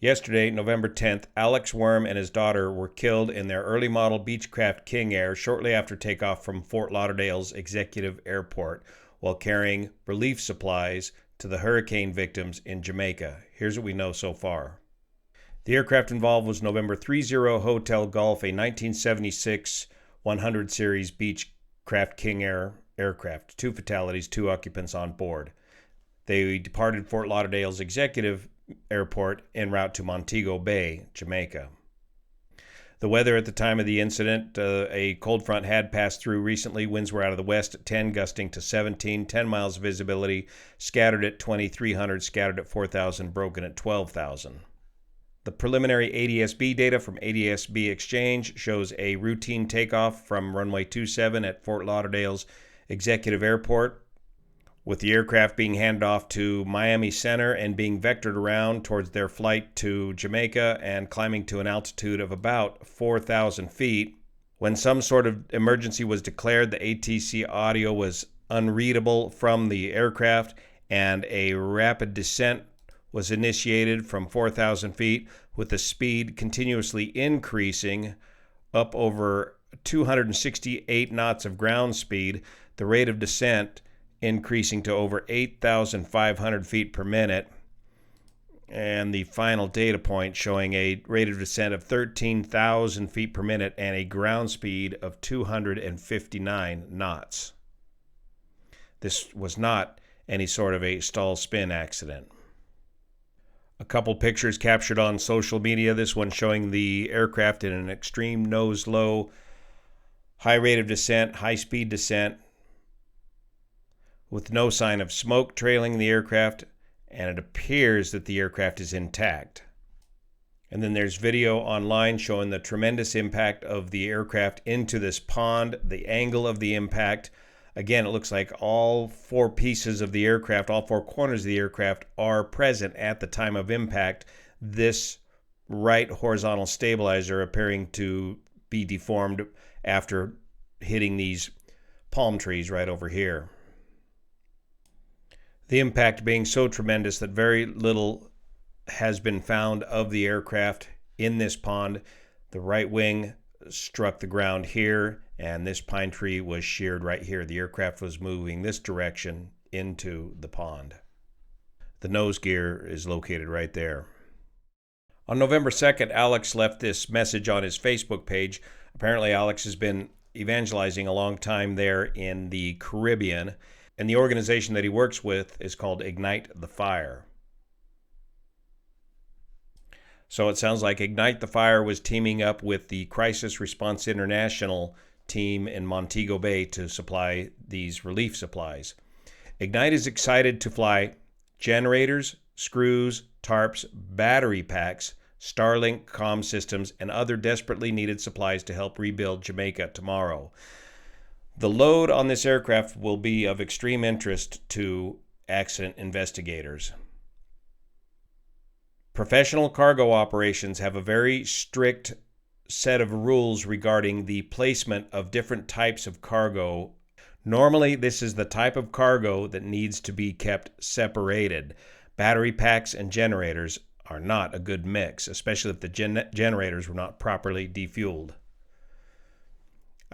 Yesterday, November 10th, Alex Worm and his daughter were killed in their early model Beechcraft King Air shortly after takeoff from Fort Lauderdale's Executive Airport while carrying relief supplies to the hurricane victims in Jamaica. Here's what we know so far. The aircraft involved was November 30 Hotel Golf, a 1976 100 series Beechcraft King Air aircraft. 2 fatalities, 2 occupants on board. They departed Fort Lauderdale's Executive Airport en route to Montego Bay, Jamaica. The weather at the time of the incident, a cold front had passed through recently. Winds were out of the west at 10, gusting to 17, 10 miles visibility, scattered at 2,300, scattered at 4,000, broken at 12,000. The preliminary ADSB data from ADSB Exchange shows a routine takeoff from runway 27 at Fort Lauderdale's Executive Airport, with the aircraft being handed off to Miami Center and being vectored around towards their flight to Jamaica and climbing to an altitude of about 4,000 feet. When some sort of emergency was declared, the ATC audio was unreadable from the aircraft and a rapid descent was initiated from 4,000 feet with the speed continuously increasing up over 268 knots of ground speed, the rate of descent increasing to over 8,500 feet per minute, and the final data point showing a rate of descent of 13,000 feet per minute and a ground speed of 259 knots. This was not any sort of a stall spin accident. A couple pictures captured on social media, this one showing the aircraft in an extreme nose-low, high rate of descent, high-speed descent, with no sign of smoke trailing the aircraft, and it appears that the aircraft is intact. And then there's video online showing the tremendous impact of the aircraft into this pond, the angle of the impact. Again, it looks like all 4 pieces of the aircraft, all 4 corners of the aircraft are present at the time of impact. This right horizontal stabilizer appearing to be deformed after hitting these palm trees right over here. The impact being so tremendous that very little has been found of the aircraft in this pond. The right wing struck the ground here, and this pine tree was sheared right here. The aircraft was moving this direction into the pond. The nose gear is located right there. On November 2nd, Alex left this message on his Facebook page. Apparently, Alex has been evangelizing a long time there in the Caribbean, and the organization that he works with is called Ignite the Fire. So it sounds like Ignite the Fire was teaming up with the Crisis Response International team in Montego Bay to supply these relief supplies. Ignite is excited to fly generators, screws, tarps, battery packs, Starlink comm systems, and other desperately needed supplies to help rebuild Jamaica tomorrow. The load on this aircraft will be of extreme interest to accident investigators. Professional cargo operations have a very strict set of rules regarding the placement of different types of cargo. Normally, this is the type of cargo that needs to be kept separated. Battery packs and generators are not a good mix, especially if the generators were not properly defueled.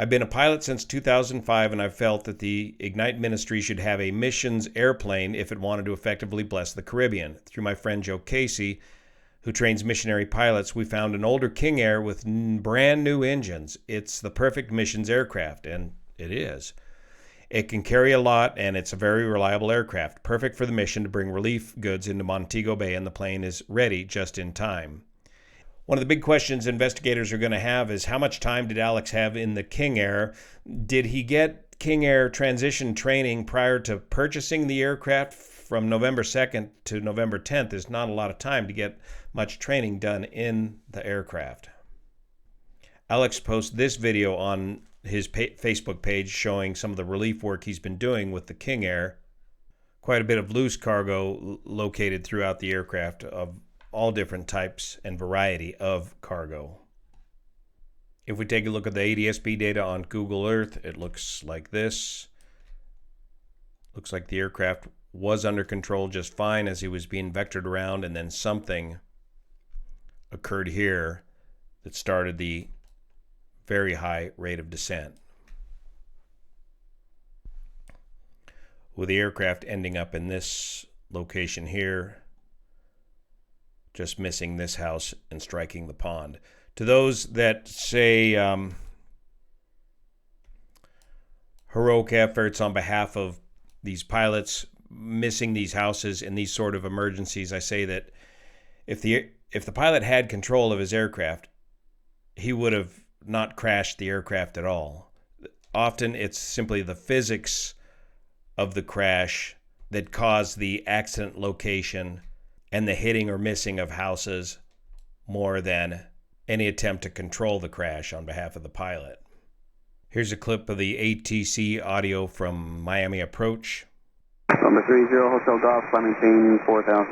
I've been a pilot since 2005, and I've felt that the Ignite ministry should have a missions airplane if it wanted to effectively bless the Caribbean. Through my friend Joe Casey, who trains missionary pilots, we found an older King Air with brand new engines. It's the perfect missions aircraft, and it is. It can carry a lot, and it's a very reliable aircraft, perfect for the mission to bring relief goods into Montego Bay, and the plane is ready just in time. One of the big questions investigators are going to have is how much time did Alex have in the King Air? Did he get King Air transition training prior to purchasing the aircraft? From November 2nd to November 10th is not a lot of time to get much training done in the aircraft. Alex posts this video on his Facebook page showing some of the relief work he's been doing with the King Air. Quite a bit of loose cargo located throughout the aircraft of all different types and variety of cargo. If we take a look at the ADSB data on Google Earth, it looks like this. Looks like the aircraft was under control just fine as he was being vectored around, and then something occurred here that started the very high rate of descent, with the aircraft ending up in this location here, just missing this house and striking the pond. To those that say heroic efforts on behalf of these pilots missing these houses in these sort of emergencies, I say that if the pilot had control of his aircraft, he would have not crashed the aircraft at all. Often it's simply the physics of the crash that caused the accident location and the hitting or missing of houses more than any attempt to control the crash on behalf of the pilot. Here's a clip of the ATC audio from Miami approach. Number 30 Hotel Golf, climb and maintain 4,000.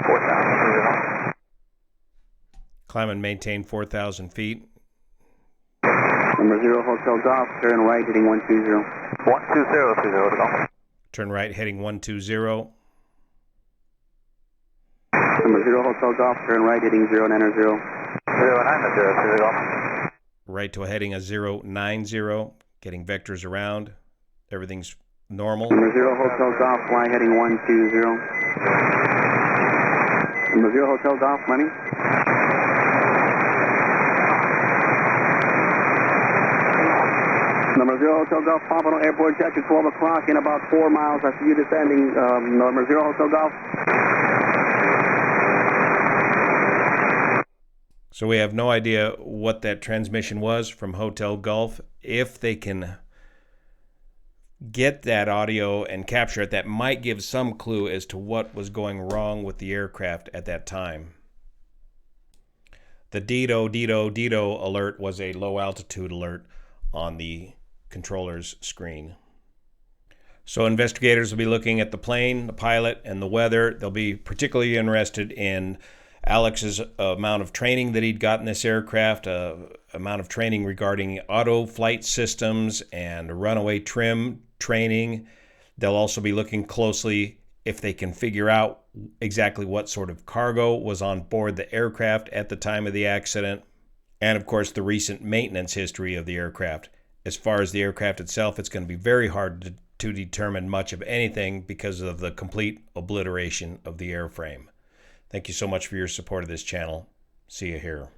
4,000. Climb and maintain 4,000 feet. Number 0 Hotel Golf, turn right heading 120. 120 to Golf. Turn right heading 120. Number 0 Hotel Golf, turn right heading 090. 090 to Golf. Right to a heading of 090, getting vectors around. Everything's normal. Number 0 Hotel Golf, fly heading 120. Number 0 Hotel Golf, money. Number 0 Hotel Golf, Pompano Airport, check at 12 o'clock in about 4 miles. I see you descending. Number 0 Hotel Golf. So we have no idea what that transmission was from Hotel Gulf. If they can get that audio and capture it, that might give some clue as to what was going wrong with the aircraft at that time. The Dido alert was a low altitude alert on the controller's screen. So investigators will be looking at the plane, the pilot, and the weather. They'll be particularly interested in Alex's amount of training that he'd got in this aircraft, amount of training regarding auto flight systems and runaway trim training. They'll also be looking closely if they can figure out exactly what sort of cargo was on board the aircraft at the time of the accident, and of course the recent maintenance history of the aircraft. As far as the aircraft itself, it's going to be very hard to determine much of anything because of the complete obliteration of the airframe. Thank you so much for your support of this channel. See you here.